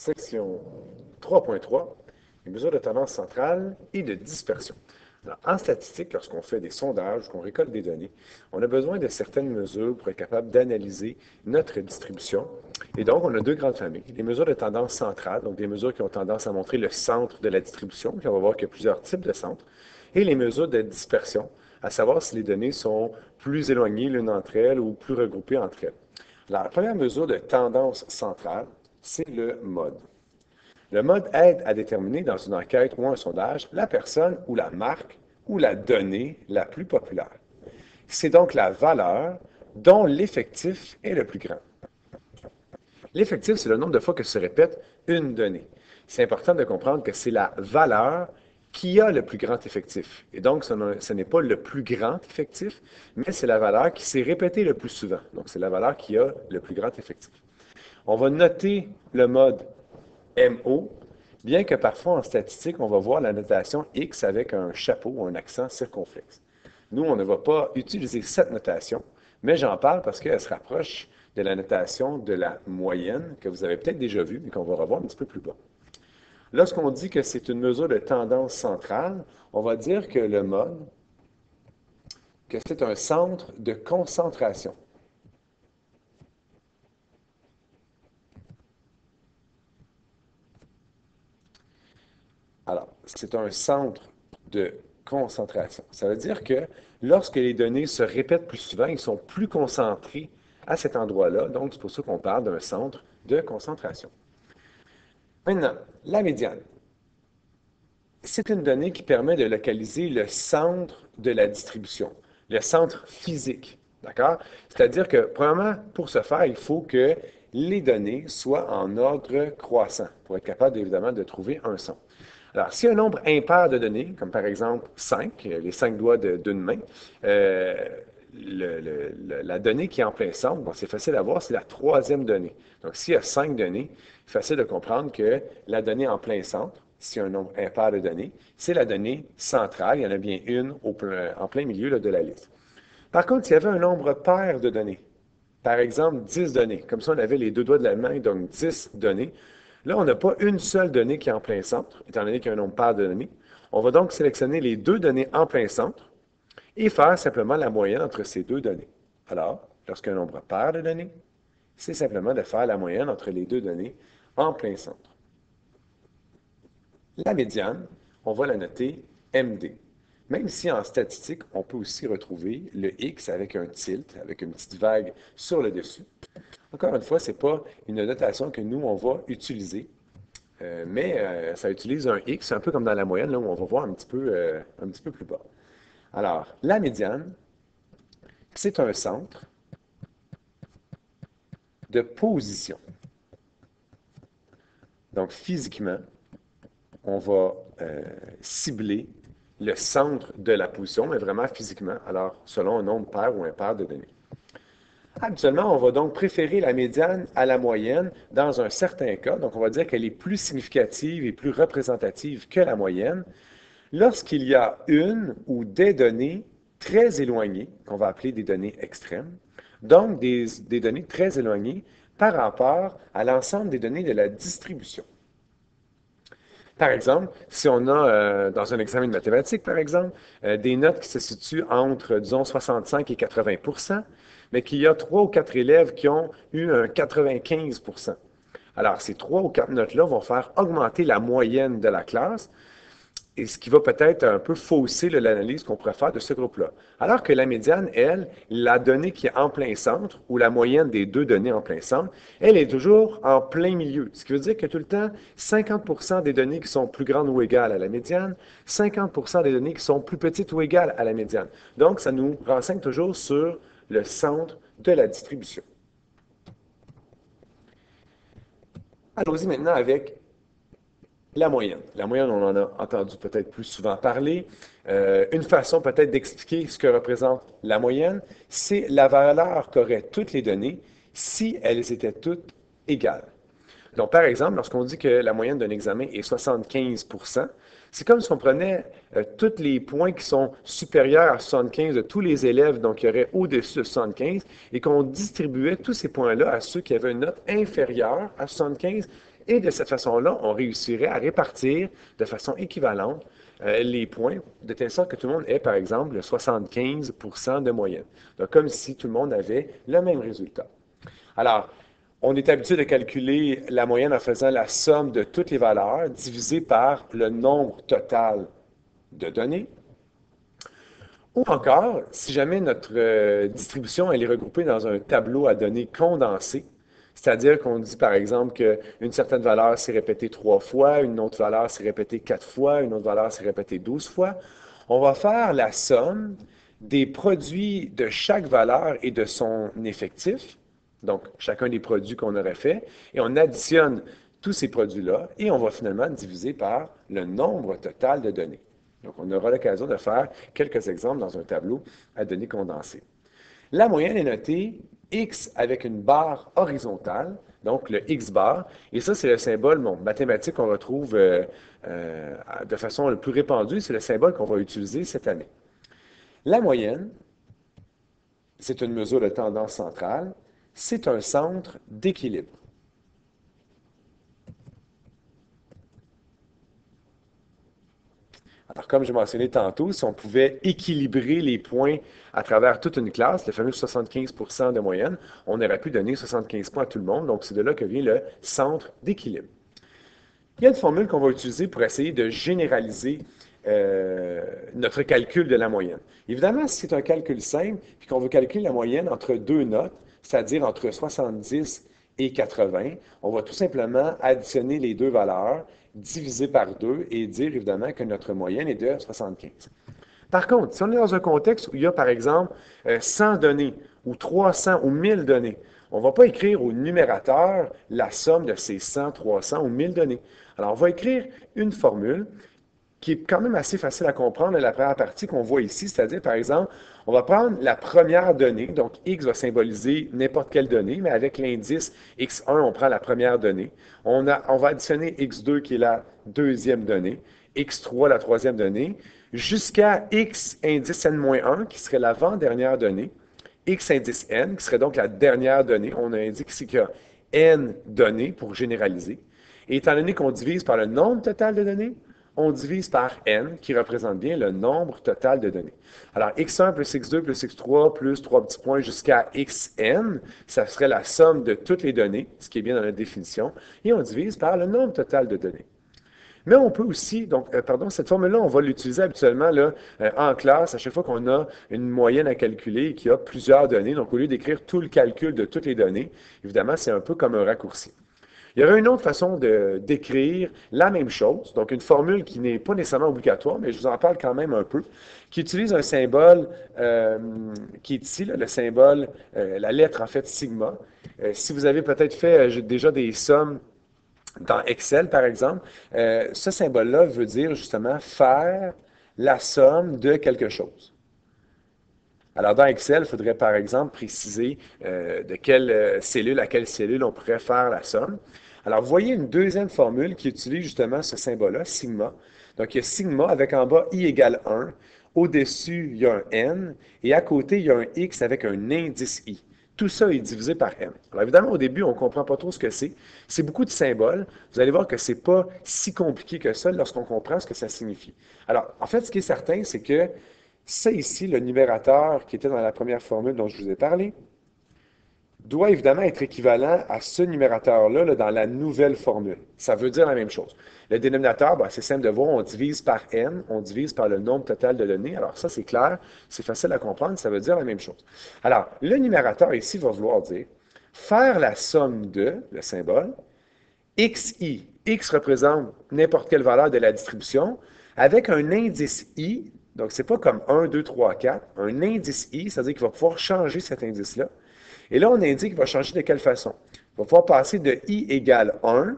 Section 3.3, les mesures de tendance centrale et de dispersion. Alors, en statistique, lorsqu'on fait des sondages, qu'on récolte des données, on a besoin de certaines mesures pour être capable d'analyser notre distribution. Et donc, on a deux grandes familles. Les mesures de tendance centrale, donc des mesures qui ont tendance à montrer le centre de la distribution, puis on va voir qu'il y a plusieurs types de centres, et les mesures de dispersion, à savoir si les données sont plus éloignées l'une entre elles ou plus regroupées entre elles. Alors, la première mesure de tendance centrale, c'est le mode. Le mode aide à déterminer dans une enquête ou un sondage la personne ou la marque ou la donnée la plus populaire. C'est donc la valeur dont l'effectif est le plus grand. L'effectif, c'est le nombre de fois que se répète une donnée. C'est important de comprendre que c'est la valeur qui a le plus grand effectif. Et donc, ce n'est pas le plus grand effectif, mais c'est la valeur qui s'est répétée le plus souvent. Donc, c'est la valeur qui a le plus grand effectif. On va noter le mode MO, bien que parfois en statistique, on va voir la notation X avec un chapeau ou un accent circonflexe. Nous, on ne va pas utiliser cette notation, mais j'en parle parce qu'elle se rapproche de la notation de la moyenne, que vous avez peut-être déjà vue, mais qu'on va revoir un petit peu plus bas. Lorsqu'on dit que c'est une mesure de tendance centrale, on va dire que le mode, que c'est un centre de concentration. Alors, c'est un centre de concentration. Ça veut dire que lorsque les données se répètent plus souvent, ils sont plus concentrés à cet endroit-là. Donc, c'est pour ça qu'on parle d'un centre de concentration. Maintenant, la médiane. C'est une donnée qui permet de localiser le centre de la distribution, le centre physique. D'accord? C'est-à-dire que, premièrement, pour ce faire, il faut que les données soient en ordre croissant pour être capable, évidemment, de trouver un centre. Alors, si un nombre impair de données, comme par exemple 5, les 5 doigts d'une main, euh, la donnée qui est en plein centre, bon, c'est facile à voir, c'est la troisième donnée. Donc, s'il y a 5 données, c'est facile de comprendre que la donnée en plein centre, s'il y a un nombre impair de données, c'est la donnée centrale. Il y en a bien une en plein milieu là, de la liste. Par contre, s'il y avait un nombre pair de données, par exemple 10 données, comme ça on avait les deux doigts de la main, donc 10 données, là on n'a pas une seule donnée qui est en plein centre, étant donné qu'il y a un nombre pair de données. On va donc sélectionner les deux données en plein centre et faire simplement la moyenne entre ces deux données. Alors, lorsqu'il y a un nombre pair de données, c'est simplement de faire la moyenne entre les deux données en plein centre. La médiane, on va la noter MD. Même si en statistique, on peut aussi retrouver le X avec un tilt, avec une petite vague sur le dessus. Encore une fois, ce n'est pas une notation que nous, on va utiliser, mais ça utilise un X, un peu comme dans la moyenne, là où on va voir un petit peu plus bas. Alors, la médiane, c'est un centre de position. Donc, physiquement, on va cibler le centre de la position, mais vraiment physiquement, alors selon un nombre pair ou impair de données. Habituellement, on va donc préférer la médiane à la moyenne dans un certain cas, donc on va dire qu'elle est plus significative et plus représentative que la moyenne, lorsqu'il y a une ou des données très éloignées, qu'on va appeler des données extrêmes, donc des données très éloignées par rapport à l'ensemble des données de la distribution. Par exemple, si on a, dans un examen de mathématiques, par exemple, des notes qui se situent entre, disons, 65 et 80 mais qu'il y a 3 ou 4 élèves qui ont eu un 95 alors, ces 3 ou 4 notes-là vont faire augmenter la moyenne de la classe, et ce qui va peut-être un peu fausser l'analyse qu'on pourrait faire de ce groupe-là. Alors que la médiane, elle, la donnée qui est en plein centre, ou la moyenne des deux données en plein centre, elle est toujours en plein milieu. Ce qui veut dire que tout le temps, 50 des données qui sont plus grandes ou égales à la médiane, 50 des données qui sont plus petites ou égales à la médiane. Donc, ça nous renseigne toujours sur le centre de la distribution. Allons-y maintenant avec la moyenne. La moyenne, on en a entendu peut-être plus souvent parler. Une façon peut-être d'expliquer ce que représente la moyenne, c'est la valeur qu'auraient toutes les données si elles étaient toutes égales. Donc, par exemple, lorsqu'on dit que la moyenne d'un examen est 75 c'est comme si on prenait tous les points qui sont supérieurs à 75 de tous les élèves, donc il y aurait au-dessus de 75, et qu'on distribuait tous ces points-là à ceux qui avaient une note inférieure à 75 Et de cette façon-là, on réussirait à répartir de façon équivalente les points, de telle sorte que tout le monde ait, par exemple, 75% de moyenne. Donc, comme si tout le monde avait le même résultat. Alors, on est habitué de calculer la moyenne en faisant la somme de toutes les valeurs divisée par le nombre total de données. Ou encore, si jamais notre distribution elle est regroupée dans un tableau à données condensé, c'est-à-dire qu'on dit par exemple qu'une certaine valeur s'est répétée 3 fois, une autre valeur s'est répétée 4 fois, une autre valeur s'est répétée 12 fois, on va faire la somme des produits de chaque valeur et de son effectif, donc chacun des produits qu'on aurait fait, et on additionne tous ces produits-là et on va finalement diviser par le nombre total de données. Donc, on aura l'occasion de faire quelques exemples dans un tableau à données condensées. La moyenne est notée X avec une barre horizontale, donc le X bar, et ça, c'est le symbole mathématique qu'on retrouve de façon le plus répandue, c'est le symbole qu'on va utiliser cette année. La moyenne, c'est une mesure de tendance centrale, c'est un centre d'équilibre. Alors, comme j'ai mentionné tantôt, si on pouvait équilibrer les points à travers toute une classe, le fameux 75% de moyenne, on aurait pu donner 75 points à tout le monde. Donc, c'est de là que vient le centre d'équilibre. Il y a une formule qu'on va utiliser pour essayer de généraliser notre calcul de la moyenne. Évidemment, si c'est un calcul simple, puis qu'on veut calculer la moyenne entre deux notes, c'est-à-dire entre 70 et 80, on va tout simplement additionner les deux valeurs, diviser par 2 et dire évidemment que notre moyenne est de 75. Par contre, si on est dans un contexte où il y a, par exemple, 100 données ou 300 ou 1000 données, on ne va pas écrire au numérateur la somme de ces 100, 300 ou 1000 données. Alors, on va écrire une formule qui est quand même assez facile à comprendre, la première partie qu'on voit ici, c'est-à-dire, par exemple, on va prendre la première donnée, donc X va symboliser n'importe quelle donnée, mais avec l'indice X1, on prend la première donnée. On va additionner X2 qui est la deuxième donnée, X3 la troisième donnée, jusqu'à X indice N-1 qui serait l'avant-dernière donnée, X indice N qui serait donc la dernière donnée. On a indiqué ici qu'il y a N données pour généraliser. Et étant donné qu'on divise par le nombre total de données, on divise par n, qui représente bien le nombre total de données. Alors, x1 plus x2 plus x3 plus 3 petits points jusqu'à xn, ça serait la somme de toutes les données, ce qui est bien dans la définition, et on divise par le nombre total de données. Mais on peut aussi, donc, cette formule-là, on va l'utiliser habituellement là, en classe à chaque fois qu'on a une moyenne à calculer et qu'il y a plusieurs données. Donc, au lieu d'écrire tout le calcul de toutes les données, évidemment, c'est un peu comme un raccourci. Il y aurait une autre façon d'écrire la même chose, donc une formule qui n'est pas nécessairement obligatoire, mais je vous en parle quand même un peu, qui utilise un symbole qui est ici, là, le symbole, la lettre en fait sigma. Si vous avez peut-être fait déjà des sommes dans Excel, par exemple, ce symbole-là veut dire justement faire la somme de quelque chose. Alors, dans Excel, il faudrait par exemple préciser de quelle cellule à quelle cellule on pourrait faire la somme. Alors, vous voyez une deuxième formule qui utilise justement ce symbole-là, sigma. Donc, il y a sigma avec en bas i égale 1. Au-dessus, il y a un n. Et à côté, il y a un x avec un indice i. Tout ça est divisé par n. Alors, évidemment, au début, on ne comprend pas trop ce que c'est. C'est beaucoup de symboles. Vous allez voir que ce n'est pas si compliqué que ça lorsqu'on comprend ce que ça signifie. Alors, en fait, ce qui est certain, c'est que ça ici, le numérateur qui était dans la première formule dont je vous ai parlé, doit évidemment être équivalent à ce numérateur-là là, dans la nouvelle formule. Ça veut dire la même chose. Le dénominateur, c'est simple de voir, on divise par n, on divise par le nombre total de données. Alors ça, c'est clair, c'est facile à comprendre, ça veut dire la même chose. Alors, le numérateur ici va vouloir dire faire la somme de, le symbole, xi. X représente n'importe quelle valeur de la distribution, avec un indice i, donc c'est pas comme 1, 2, 3, 4, un indice i, c'est-à-dire qu'il va pouvoir changer cet indice-là. Et là, on indique qu'il va changer de quelle façon? Il va pouvoir passer de i égale 1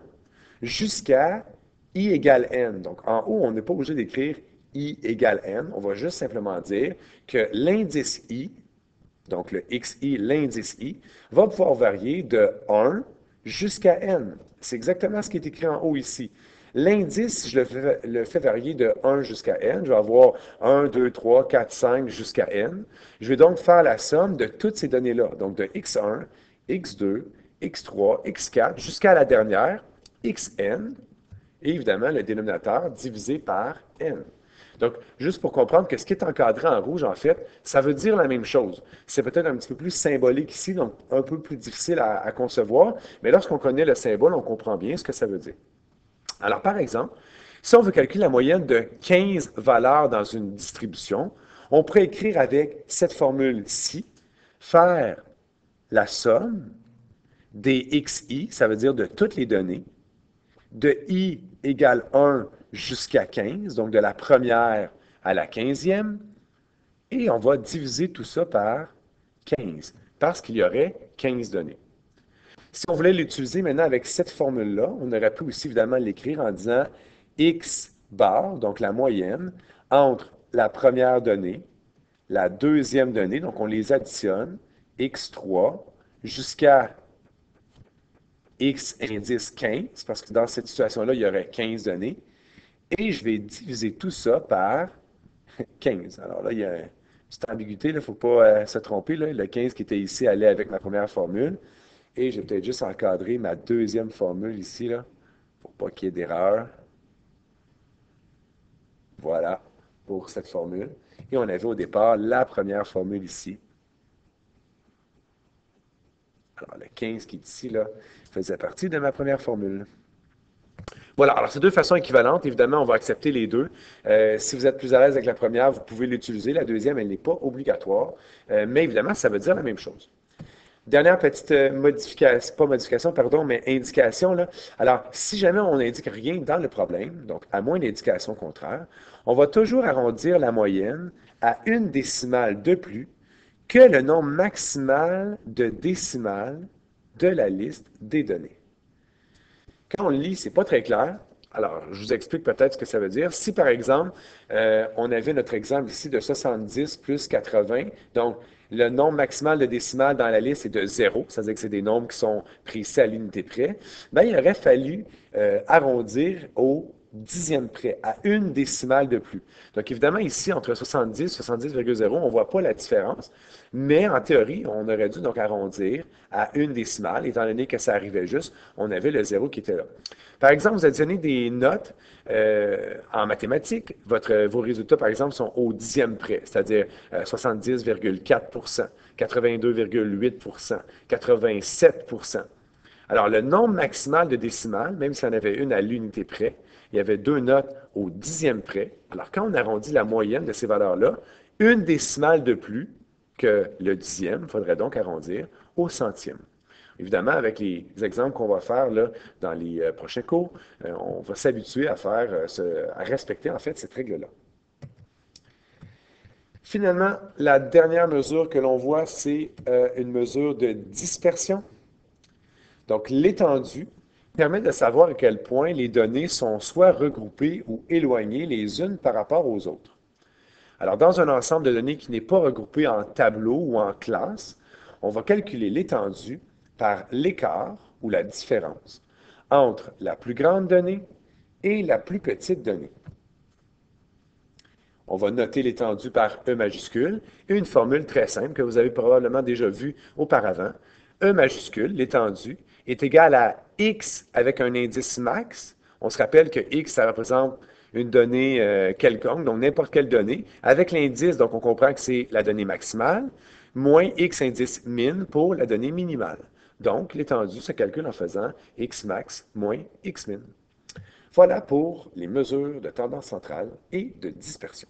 jusqu'à i égale n. Donc, en haut, on n'est pas obligé d'écrire i égale n. On va juste simplement dire que l'indice i, donc le xi, l'indice i, va pouvoir varier de 1 jusqu'à n. C'est exactement ce qui est écrit en haut ici. L'indice, je le fais varier de 1 jusqu'à n. Je vais avoir 1, 2, 3, 4, 5 jusqu'à n. Je vais donc faire la somme de toutes ces données-là. Donc de x1, x2, x3, x4 jusqu'à la dernière, xn, et évidemment le dénominateur divisé par n. Donc, juste pour comprendre que ce qui est encadré en rouge, en fait, ça veut dire la même chose. C'est peut-être un petit peu plus symbolique ici, donc un peu plus difficile à concevoir, mais lorsqu'on connaît le symbole, on comprend bien ce que ça veut dire. Alors, par exemple, si on veut calculer la moyenne de 15 valeurs dans une distribution, on pourrait écrire avec cette formule-ci, faire la somme des xi, ça veut dire de toutes les données, de i égale 1 jusqu'à 15, donc de la première à la 15e, et on va diviser tout ça par 15, parce qu'il y aurait 15 données. Si on voulait l'utiliser maintenant avec cette formule-là, on aurait pu aussi évidemment l'écrire en disant x bar, donc la moyenne, entre la première donnée, la deuxième donnée, donc on les additionne, x3, jusqu'à x indice 15, parce que dans cette situation-là, il y aurait 15 données, et je vais diviser tout ça par 15. Alors là, il y a une petite ambiguïté, il ne faut pas se tromper. Là. Le 15 qui était ici allait avec ma première formule, et je vais peut-être juste encadrer ma deuxième formule ici, là, pour pas qu'il y ait d'erreur. Voilà, pour cette formule. Et on avait au départ la première formule ici. Alors, le 15 qui est ici, là, faisait partie de ma première formule. Voilà, alors c'est deux façons équivalentes. Évidemment, on va accepter les deux. Si vous êtes plus à l'aise avec la première, vous pouvez l'utiliser. La deuxième, elle n'est pas obligatoire. Mais évidemment, ça veut dire la même chose. Dernière petite modification, pas modification, pardon, mais indication, là. Alors, si jamais on n'indique rien dans le problème, donc à moins d'indication contraire, on va toujours arrondir la moyenne à une décimale de plus que le nombre maximal de décimales de la liste des données. Quand on le lit, c'est pas très clair. Alors, je vous explique peut-être ce que ça veut dire. Si, par exemple, on avait notre exemple ici de 70 plus 80, donc le nombre maximal de décimales dans la liste est de 0, c'est-à-dire que c'est des nombres qui sont précis à l'unité près, bien, il aurait fallu arrondir au dixième près, à une décimale de plus. Donc, évidemment, ici, entre 70 et 70,0, on ne voit pas la différence, mais en théorie, on aurait dû donc arrondir à une décimale, étant donné que ça arrivait juste, on avait le 0 qui était là. Par exemple, vous additionnez des notes en mathématiques. Vos résultats, par exemple, sont au dixième près, c'est-à-dire 70,4 82,8 87 Alors, le nombre maximal de décimales, même s'il y en avait une à l'unité près, il y avait deux notes au dixième près. Alors, quand on arrondit la moyenne de ces valeurs-là, une décimale de plus que le dixième, il faudrait donc arrondir au centième. Évidemment, avec les exemples qu'on va faire là, dans les prochains cours, on va s'habituer à à respecter en fait cette règle-là. Finalement, la dernière mesure que l'on voit, c'est une mesure de dispersion. Donc, l'étendue permet de savoir à quel point les données sont soit regroupées ou éloignées les unes par rapport aux autres. Alors, dans un ensemble de données qui n'est pas regroupé en tableau ou en classe, on va calculer l'étendue par l'écart ou la différence entre la plus grande donnée et la plus petite donnée. On va noter l'étendue par E majuscule et une formule très simple que vous avez probablement déjà vue auparavant. E majuscule, l'étendue, est égale à x avec un indice max. On se rappelle que x, ça représente une donnée quelconque, donc n'importe quelle donnée, avec l'indice, donc on comprend que c'est la donnée maximale, moins x indice min pour la donnée minimale. Donc, l'étendue se calcule en faisant x max moins x min. Voilà pour les mesures de tendance centrale et de dispersion.